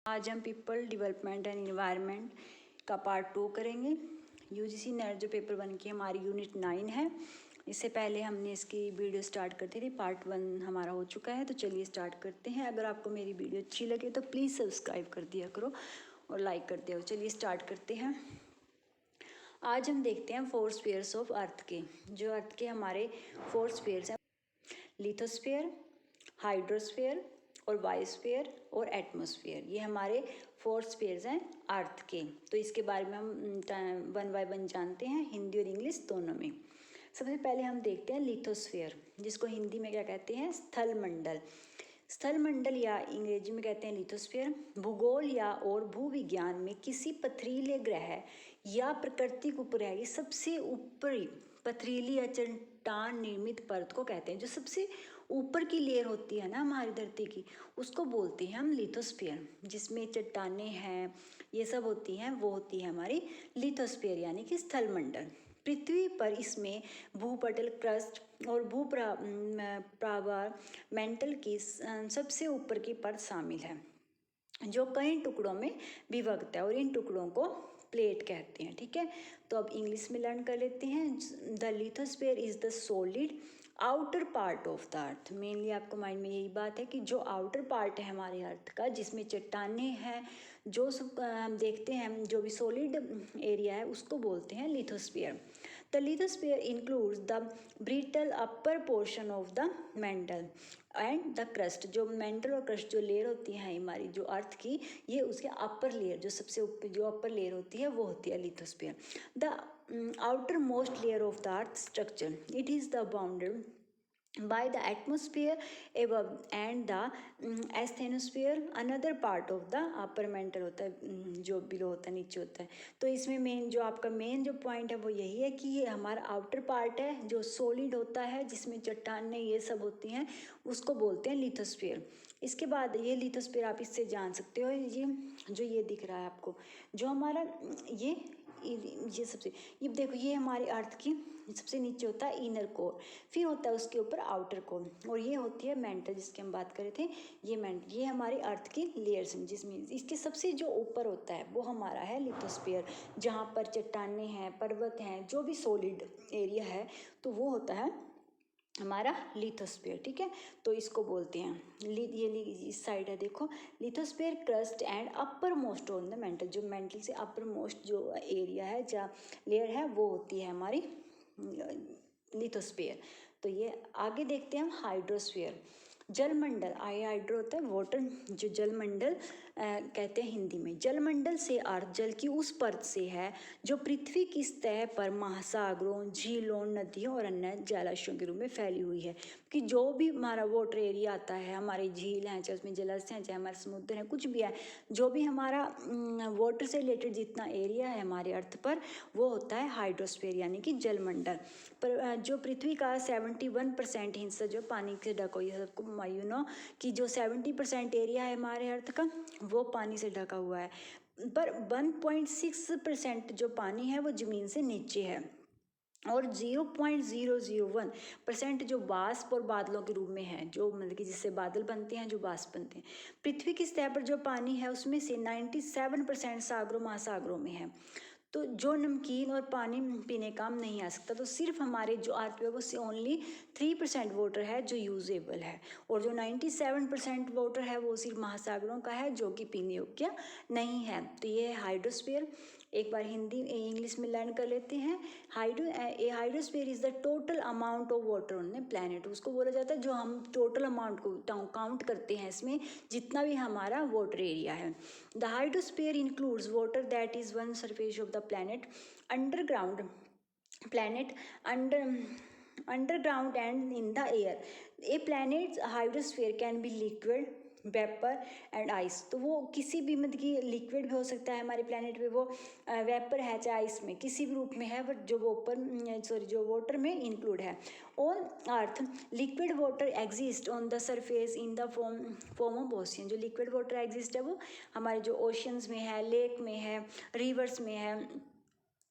आज हम people development and environment का पार्ट 2 करेंगे। यूजीसी नेट जो पेपर 1 की हमारी यूनिट 9 है। इससे पहले हमने इसकी वीडियो स्टार्ट करती थी, पार्ट 1 हमारा हो चुका है। तो चलिए स्टार्ट करते हैं। अगर आपको मेरी वीडियो अच्छी लगे तो प्लीज़ सब्सक्राइब कर दिया करो और लाइक कर दिया करो। चलिए स्टार्ट करते हैं। आज हम देखते हैं 4 स्फीयर्स ऑफ अर्थ के। जो अर्थ के हमारे 4 स्फीयर्स हैं, लिथोस्फीयर, हाइड्रोस्फीयर और बायोस्फीयर और एटमॉस्फेयर। ये हमारे 4 स्फीयर्स हैं अर्थ के। तो इसके बारे में हम 1 बाय 1 जानते हैं, हिंदी और इंग्लिश दोनों में। सबसे पहले हम देखते हैं लिथोस्फीयर, जिसको हिंदी में क्या कहते हैं, स्थल मंडल। स्थल मंडल या अंग्रेजी में कहते हैं लिथोस्फीयर। भूगोल या और भूविज्ञान में किसी पथरीले ग्रह या प्राकृतिक उपग्रह की सबसे ऊपरी पथरीली या चट्टान निर्मित परत को कहते हैं। जो सबसे ऊपर की लेयर होती है ना हमारी धरती की, उसको बोलते हैं हम लिथोस्फीयर। जिसमें चट्टानें हैं, ये सब होती हैं, वो होती है हमारी लिथोस्फीयर यानी कि स्थल मंडल। पृथ्वी पर इसमें भूपटल, क्रस्ट और भूप्रावार मेंटल की सबसे ऊपर की परत शामिल है, जो कई टुकड़ों में विभक्त है और इन टुकड़ों को प्लेट कहते हैं। ठीक है, तो अब इंग्लिश में लर्न कर लेते हैं। The lithosphere is the solid outer part of the earth. Mainly आपको माइंड में यही बात है कि जो आउटर पार्ट है हमारे अर्थ का, जिसमें चट्टानें हैं, जो सब हम देखते हैं, जो भी सॉलिड एरिया है, उसको बोलते हैं lithosphere. The lithosphere includes the brittle upper portion of the mental and the crust. जो मेंटल और क्रस्ट जो लेयर होती है हमारी जो अर्थ की, ये उसके अपर लेयर, जो सबसे ऊपर जो अपर लेयर होती है वो होती है lithosphere. The outer most layer of the earth structure, it is the bounded by the atmosphere above and the asthenosphere, another part of the upper mantle होता है, जो बिलो होता है, नीचे होता है। तो इसमें मेन जो आपका मेन जो पॉइंट है वो यही है कि ये हमारा आउटर पार्ट है जो सॉलिड होता है, जिसमें चट्टानें ये सब होती हैं, उसको बोलते हैं लिथोस्फीयर। इसके बाद ये लिथोस्फीयर आप इससे जान सकते हो, ये दिख रहा है आपको, जो हमारा ये सबसे, ये देखो, ये हमारे अर्थ की सबसे नीचे होता है इनर कोर, फिर होता है उसके ऊपर आउटर कोर, और ये होती है मेंटल, जिसकी हम बात कर रहे थे। ये मेंटल, ये हमारे अर्थ की लेयर्स हैं, जिसमें इसके सबसे जो ऊपर होता है वो हमारा है लिथोस्फीयर, जहाँ पर चट्टानें हैं, पर्वत हैं, जो भी सॉलिड एरिया है, तो वो होता है हमारा लिथोस्फीयर। ठीक है, तो इसको बोलते हैं ये इस साइड है, देखो, lithosphere crust and upper most on the mental. जो मेंटल से अपर मोस्ट जो एरिया है, जहाँ लेयर है, वो होती है हमारी लिथोस्फीयर। तो ये आगे देखते हैं हम हाइड्रोस्फीयर। जलमंडल, हाइड्रो होता है वाटर, जो जलमंडल कहते हैं हिंदी में। जलमंडल से अर्थ जल की उस परत से है जो पृथ्वी की सतह पर महासागरों, झीलों, नदियों और अन्य जलाशयों के रूप में फैली हुई है। कि जो भी हमारा वाटर एरिया आता है, हमारी झील हैं, चाहे उसमें जलाशय हैं, चाहे हमारे समुद्र हैं, कुछ भी है, जो भी हमारा वाटर से रिलेटेड जितना एरिया है हमारे अर्थ पर, वो होता है हाइड्रोस्फीयर यानी कि जलमंडल। पर जो पृथ्वी का 71% हिस्सा जो पानी से ढका हुआ है, सबको कि जो 70% एरिया है हमारे अर्थ का, वो पानी से ढका हुआ है। पर 1.6% जो पानी है वो ज़मीन से नीचे है, और 0.001% जो वाष्प और बादलों के रूप में है, जो मतलब कि जिससे बादल बनते हैं, जो वाष्प बनते हैं। पृथ्वी की सतह पर जो पानी है उसमें से 97% सागरों महासागरों में है। तो जो नमकीन और पानी पीने काम नहीं आ सकता, तो सिर्फ हमारे जो अर्थ पे वो से ओनली 3% वाटर है जो यूजेबल है, और जो 97% वाटर है वो सिर्फ महासागरों का है, जो कि पीने योग्य नहीं है। तो ये है हाइड्रोस्फीयर। एक बार हिंदी इंग्लिश में लर्न कर लेते हैं। Hydrosphere is the total amount of water on the planet. उसको बोला जाता है जो हम टोटल अमाउंट को काउंट करते हैं, इसमें जितना भी हमारा वाटर एरिया है। The hydrosphere includes water that is one surface of the planet, underground underground and in the air. A planet's hydrosphere can be liquid, vapour and ice. तो वो किसी भी मतलब कि लिक्विड भी हो सकता है हमारे प्लानट पे, वो वेपर है चाहे आइस में, किसी भी रूप में है, बट जो वो ऊपर जो वाटर में इंक्लूड है। On earth liquid water exist on the surface in the form of ocean. जो लिक्विड वाटर एग्जिस्ट है वो हमारे जो ओशियंस में है, लेक में है, रिवर्स में है,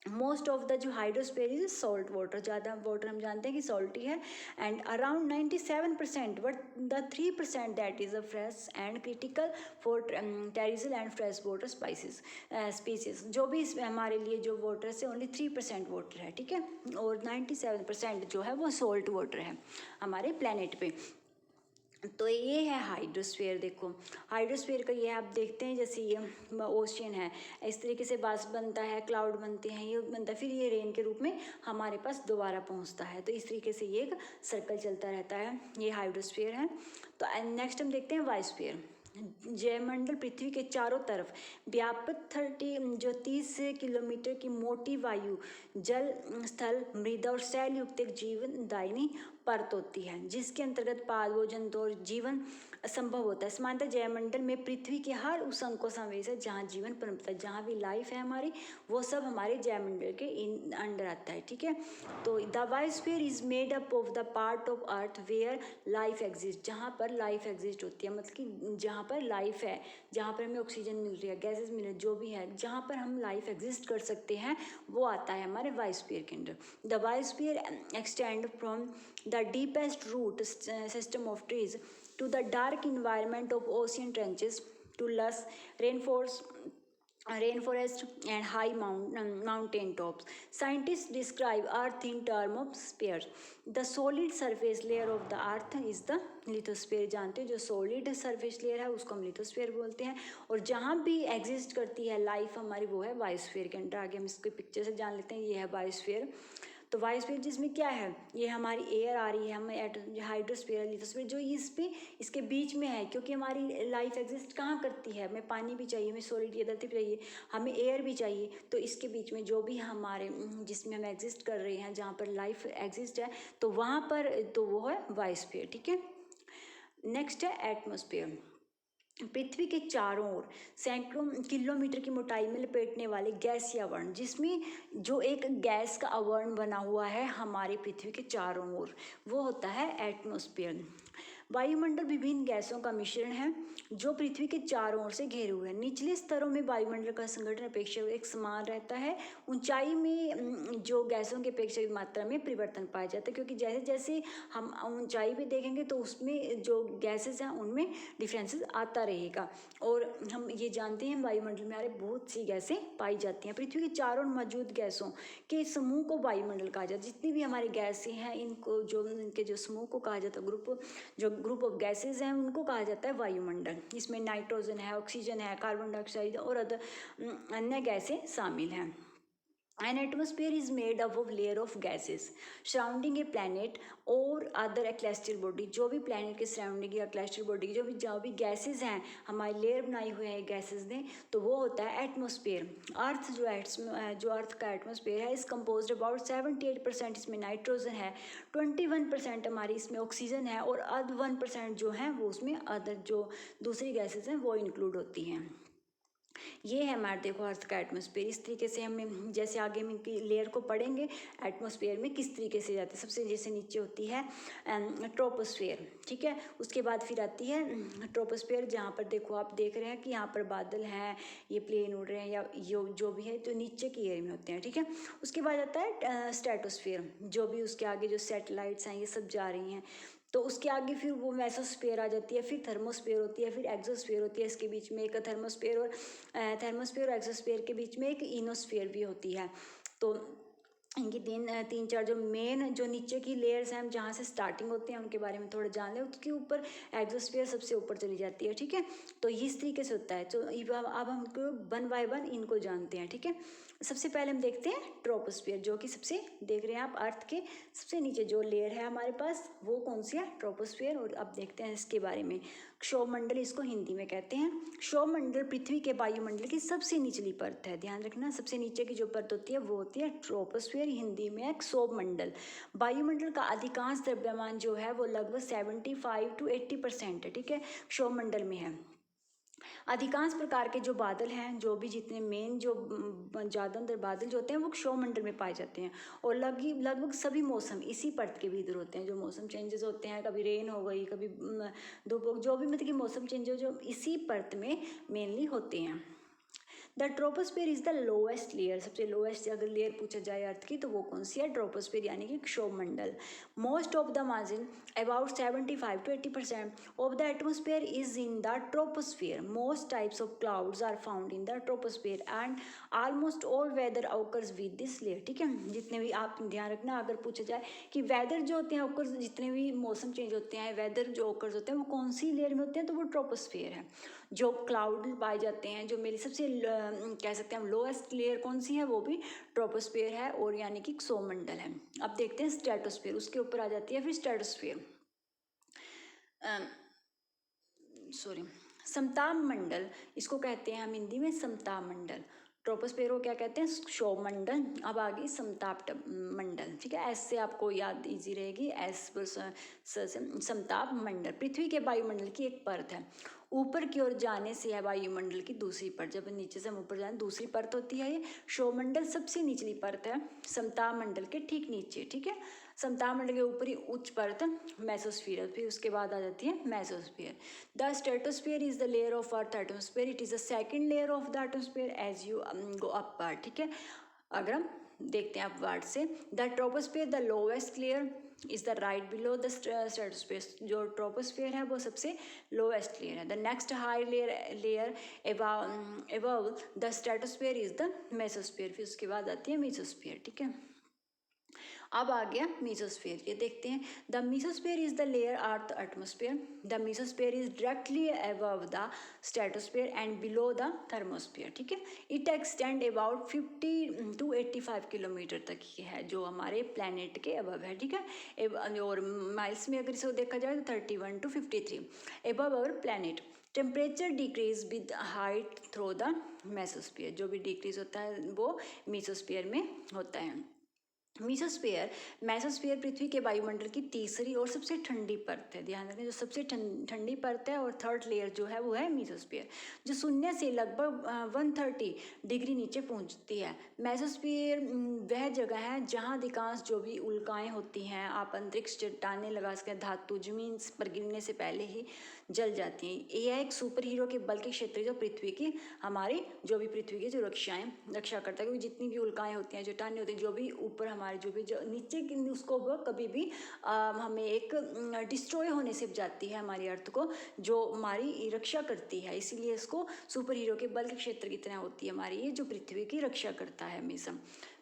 मोस्ट ऑफ द जो हाइड्रोस्फीयर इज सॉल्ट वाटर, ज़्यादा वाटर हम जानते हैं कि सॉल्टी है, and around 97%, but the 3% that is a fresh and critical for terrestrial and fresh water species. जो भी इसमें हमारे लिए जो वाटर से ओनली 3% वाटर है, ठीक है, और 97% जो है वो सॉल्ट वाटर है हमारे प्लेनेट पे। तो ये है हाइड्रोस्फीयर। देखो हाइड्रोस्फीयर का ये आप देखते हैं जैसे ये ओशियन है, इस तरीके से बास बनता है, क्लाउड बनते हैं, ये बनता है, फिर ये रेन के रूप में हमारे पास दोबारा पहुंचता है। तो इस तरीके से ये एक सर्कल चलता रहता है, ये हाइड्रोस्फीयर है। तो नेक्स्ट हम देखते हैं बायोस्फीयर। जयमंडल पृथ्वी के चारों तरफ व्याप्त 30 किलोमीटर की मोटी वायु, जल, स्थल, मृदा और शैल युक्त एक जीवन दायिनी परत होती है, जिसके अंतर्गत पाद भोजन और जीवन संभव होता है। समानतः जयमंडल में पृथ्वी के हर उस अंग को समावेश है जहाँ जीवन पनपता है, जहाँ भी लाइफ है हमारी, वो सब हमारे जयमंडल के अंडर आता है, ठीक है। तो the biosphere is made up of the part of earth where life exist, जहाँ पर लाइफ एग्जिस्ट होती है, मतलब कि जहाँ पर लाइफ है, जहाँ पर हमें ऑक्सीजन मिल रही है, गैसेज मिल रही है, जो भी है, जहाँ पर हम लाइफ एग्जिस्ट कर सकते हैं, वो आता है हमारे बायोस्फीयर के under. The biosphere extend from the deepest root system of trees to the dark environment of ocean trenches to lush rainforest and high mountain tops. Scientists describe Earth in terms of spheres. The solid surface layer of the Earth is the lithosphere. जानते हो जो solid surface layer है उसको हम lithosphere बोलते हैं, और जहाँ भी एग्जिस्ट करती है लाइफ हमारी वो है बायोस्फीयर के अंदर। आगे हम इसको पिक्चर से जान लेते हैं, ये है बायोस्फीयर। तो बायोस्फीयर जिसमें क्या है, ये हमारी एयर आ रही है, हमें हाइड्रोस्फीयर, लिथोस्फीयर जो इस पे इसके बीच में है, क्योंकि हमारी लाइफ एग्जिस्ट कहाँ करती है, हमें पानी भी चाहिए, हमें सॉलिड ये धरती भी चाहिए, हमें एयर भी चाहिए। तो इसके बीच में जो भी हमारे जिसमें हम एग्जिस्ट कर रहे हैं, जहाँ पर लाइफ एग्जिस्ट है, तो वहाँ पर तो वो है बायोस्फीयर, ठीक है। नेक्स्ट है एटमॉस्फेयर। पृथ्वी के चारों ओर सैकड़ों किलोमीटर की मोटाई में लपेटने वाले गैसीय आवरण, जिसमें जो एक गैस का आवरण बना हुआ है हमारी पृथ्वी के चारों ओर, वो होता है एटमॉस्फेयर। वायुमंडल विभिन्न गैसों का मिश्रण है जो पृथ्वी के चारों ओर से घिरे हुए हैं। निचले स्तरों में वायुमंडल का संगठन अपेक्षाकृत एक समान रहता है। ऊंचाई में जो गैसों की अपेक्षाकृत मात्रा में परिवर्तन पाया जाता है, क्योंकि जैसे जैसे हम ऊंचाई पे देखेंगे तो उसमें जो गैसेस हैं उनमें डिफरेंसेस आता रहेगा। और हम ये जानते हैं वायुमंडल में हमारे बहुत सी गैसें पाई जाती हैं। पृथ्वी के चारों ओर मौजूद गैसों के समूह को वायुमंडल कहा जाता है। जितनी भी हमारी गैसें हैं इनको जो इनके जो समूह को कहा जाता है, ग्रुप ऑफ गैसेज हैं उनको कहा जाता है वायुमंडल। इसमें नाइट्रोजन है, ऑक्सीजन है, कार्बन डाइऑक्साइड और अन्य गैसें शामिल हैं। An atmosphere is made up of layer of gases surrounding a planet और अदर celestial body। जो भी planet के surrounding या celestial body जो भी gases हैं हमारी layer बनाई हुई है gases ने, तो वो होता है एटमोसफेयर। अर्थ जो अर्थ का एटमोसफेयर है इस composed about 78% इसमें नाइट्रोजन है, 21% हमारी इसमें ऑक्सीजन है, और 1% जो है वो उसमें अदर जो दूसरी गैसेज हैं वो इंक्लूड होती हैं। ये है हमारे देखो अर्थ का एटमॉस्फेयर। इस तरीके से हमें जैसे आगे में की लेयर को पढ़ेंगे एटमॉस्फेयर में किस तरीके से जाते हैं। सबसे जैसे नीचे होती है ट्रोपोस्फेयर, ठीक है, उसके बाद फिर आती है ट्रोपोस्फेयर, जहाँ पर देखो आप देख रहे हैं कि यहाँ पर बादल हैं, ये प्लेन उड़ रहे हैं या जो भी है तो नीचे की एयर में होते हैं, ठीक है। उसके बाद आता है स्ट्रेटोस्फेयर, जो भी उसके आगे जो सैटेलाइट्स हैं ये सब जा रही हैं। तो उसके आगे फिर वो मेसोस्फेयर आ जाती है, फिर थर्मोस्फेयर होती है, फिर एक्सोस्फेयर होती है। इसके बीच में एक थर्मोस्फेयर और एक्सोस्फेयर के बीच में एक इनोस्फेयर भी होती है। तो इनकी तीन चार जो मेन जो नीचे की लेयर्स हैं जहाँ से स्टार्टिंग होती हैं उनके बारे में थोड़ा जान लें। उसके ऊपर एक्सोस्फेयर सबसे ऊपर चली जाती है, ठीक है। तो इस तरीके से होता है। तो अब हम वन बाय वन इनको जानते हैं, ठीक है। सबसे पहले हम देखते हैं ट्रोपोस्फेयर, जो कि सबसे देख रहे हैं आप अर्थ के सबसे नीचे जो लेयर है हमारे पास वो कौन सी है, ट्रोपोस्फेयर। और अब देखते हैं इसके बारे में। क्षोभमंडल इसको हिंदी में कहते हैं। क्षोभमंडल पृथ्वी के वायुमंडल की सबसे निचली परत है, ध्यान रखना। सबसे नीचे की जो परत होती है वो होती है ट्रोपोस्फेयर, हिंदी में है क्षोभमंडल। वायुमंडल का अधिकांश द्रव्यमान जो है वो लगभग 75 to 80% है, ठीक है, क्षोभमंडल में है। अधिकांश प्रकार के जो बादल हैं, जो भी जितने मेन जो ज़्यादातर बादल जो होते हैं वो क्षोभमंडल में पाए जाते हैं। और लगभग सभी मौसम इसी परत के भीतर होते हैं। जो मौसम चेंजेस होते हैं, कभी रेन हो गई, कभी धूप, जो भी मतलब कि मौसम चेंज जो इसी परत में मेनली होते हैं। The troposphere is the lowest layer, सबसे लोएस्ट अगर लेयर पूछा जाए अर्थ की तो वो कौन सी है, ट्रोपोस्फीयर यानी कि क्षोभमंडल। Most of the margin about 75 to 80% of the atmosphere is in the troposphere. Most types of clouds are found in the troposphere and almost all weather occurs with this layer. ठीक है, जितने भी आप ध्यान रखना, अगर पूछा जाए कि वेदर जो होते हैं ऑकर्स, जितने भी मौसम चेंज होते हैं, वेदर जो ऑकर्स होते हैं वो कौन सी लेयर में होते हैं, तो वो ट्रोपोस्फीयर है। जो क्लाउड पाए जाते हैं, जो मेरी सबसे कह सकते हैं हम लोएस्ट लेयर कौन सी है, वो भी ट्रोपोस्फीयर है, और यानी कि क्षोभमंडल है। अब देखते हैं स्ट्रेटोस्फीयर, उसके ऊपर आ जाती है फिर स्ट्रेटोस्फीयर, सॉरी समताप मंडल, इसको कहते हैं हम हिंदी में समताप मंडल। ट्रोपोस्फीयर को क्या कहते हैं, क्षोभमंडल। अब आ गई समताप मंडल। ठीक है, ऐसे आपको याद इजी रहेगी, एस समताप मंडल पृथ्वी के वायुमंडल की एक परत है। ऊपर की ओर जाने से है वायुमंडल की दूसरी परत, जब नीचे से हम ऊपर जाए दूसरी परत होती है ये। क्षोभमंडल सबसे निचली परत है, समताप मंडल के ठीक नीचे। ठीक है, समताप मंडल के ऊपरी उच्च परत मेसोस्फीयर, फिर उसके बाद आ जाती है mesosphere. The stratosphere is the layer of earth atmosphere, it is the second layer of the atmosphere as you go upward. ठीक है, अगर हम देखते हैं अपवर्ड से, the troposphere the lowest layer is the right below the stratosphere. जो troposphere है वो सबसे लोवेस्ट लेयर है। The next high layer above the stratosphere is the mesosphere, फिर उसके बाद आती है मीसोस्फीयर। ठीक है, अब आ गया मीसोस्फीयर, ये देखते हैं। The mesosphere is the layer earth atmosphere, the mesosphere is directly above the stratosphere and below the thermosphere. ठीक है, it extend about 50 to 85 kilometre तक ये है, जो हमारे प्लैनेट के अबव है। ठीक है, और माइल्स में अगर इसको देखा जाए तो 31 to 53 above our planet. Temperature decrease with height through the mesosphere, जो भी डिक्रीज होता है वो मीसोस्फीयर में होता है। मीसोस्फीयर मेसोस्फीयर पृथ्वी के वायुमंडल की तीसरी और सबसे ठंडी परत है। ध्यान रखें, जो सबसे ठंडी परत है और थर्ड लेयर जो है वो है मीसोस्फीयर, जो शून्य से लगभग 130 डिग्री नीचे पहुंचती है। मेसोस्फीयर वह जगह है जहां अधिकांश जो भी उल्काएं होती हैं, आप अंतरिक्ष चट्टानें लगा सकते हैं, धातु जमीन पर गिरने से पहले ही जल जाती हैं। यह एक सुपर हीरो के बल के क्षेत्र जो पृथ्वी की हमारी जो भी पृथ्वी की जो रक्षा करता है, क्योंकि जितनी भी उल्काएं होती हैं, चट्टानें होती हैं, जो भी ऊपर हमारे जो भी जो नीचे की उसको वो कभी भी हमें एक डिस्ट्रॉय होने से बचाती है हमारी अर्थ को, जो हमारी रक्षा करती है। इसीलिए इसको सुपर हीरो के बल के क्षेत्र की तरह होती है हमारी, ये जो पृथ्वी की रक्षा करता है हमेशा।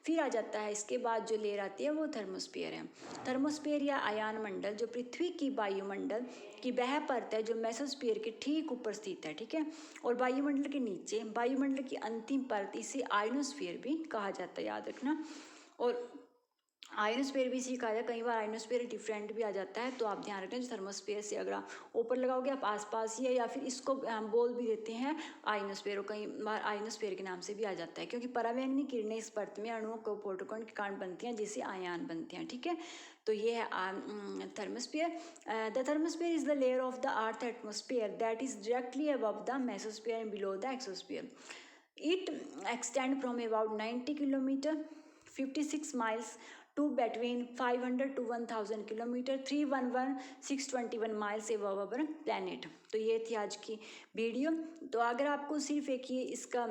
फिर आ जाता है इसके बाद जो लेयर आती है वो थर्मोस्फीयर है। थर्मोस्फीयर या आयन मंडल जो पृथ्वी की वायुमंडल की वह परत है जो मेसोस्फीयर के ठीक ऊपर स्थित है। ठीक है, और वायुमंडल के नीचे वायुमंडल की अंतिम परत, इसे आयनोस्फीयर भी कहा जाता है, याद रखना। और आयनोस्फीयर भी इसी कहा जाए, कई बार आयनोस्फीयर डिफरेंट भी आ जाता है, तो आप ध्यान रखें। जो थर्मोस्फीयर से अगर आप ऊपर लगाओगे आप आसपास ही है, या फिर इसको हम बोल भी देते हैं आयनोस्फीयर, कई बार आयनोस्फीयर के नाम से भी आ जाता है, क्योंकि परावैंगनी किरणें इस परत में अणुओं को प्रोटोकॉन के कारण बनती हैं, जिससे आयन बनते हैं। ठीक है, तो ये है thermosphere. The thermosphere is the layer of the earth atmosphere that is directly above the mesosphere and below the exosphere. It extend from about 90 kilometre 56 miles to between 500 to 1000 kilometre 311,621 miles above our planet। तो ये थी आज की video. तो अगर आपको सिर्फ एक ये इसका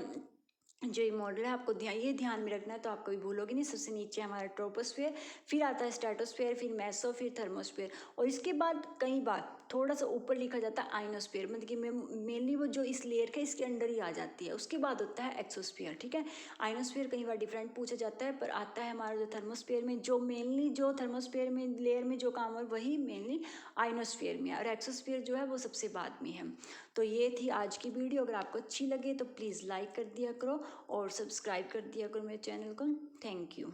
जो ये मॉडल है आपको ये ध्यान में रखना है, तो आप कभी भूलोगे नहीं। सबसे नीचे हमारा ट्रोपोस्फीयर, फिर आता है स्ट्रेटोस्फीयर, फिर मेसो, फिर थर्मोस्फीयर, और इसके बाद कई बार थोड़ा सा ऊपर लिखा जाता है आइनोस्फीयर, मतलब कि मेनली वो जो इस लेयर के इसके अंडर ही आ जाती है। उसके बाद होता है एक्सोस्फीयर। ठीक है, आइनोस्फीयर कई बार डिफरेंट पूछा जाता है, पर आता है हमारा जो थर्मोस्फीयर में, जो मेनली जो थर्मोस्फीयर में लेयर में जो काम है वही मेनली आइनोस्फीयर में है, और एक्सोस्फीयर जो है वो सबसे बाद में है। तो ये थी आज की वीडियो। अगर आपको अच्छी लगे तो प्लीज़ लाइक कर दिया करो और सब्सक्राइब कर दिया करो मेरे चैनल को। Thank you.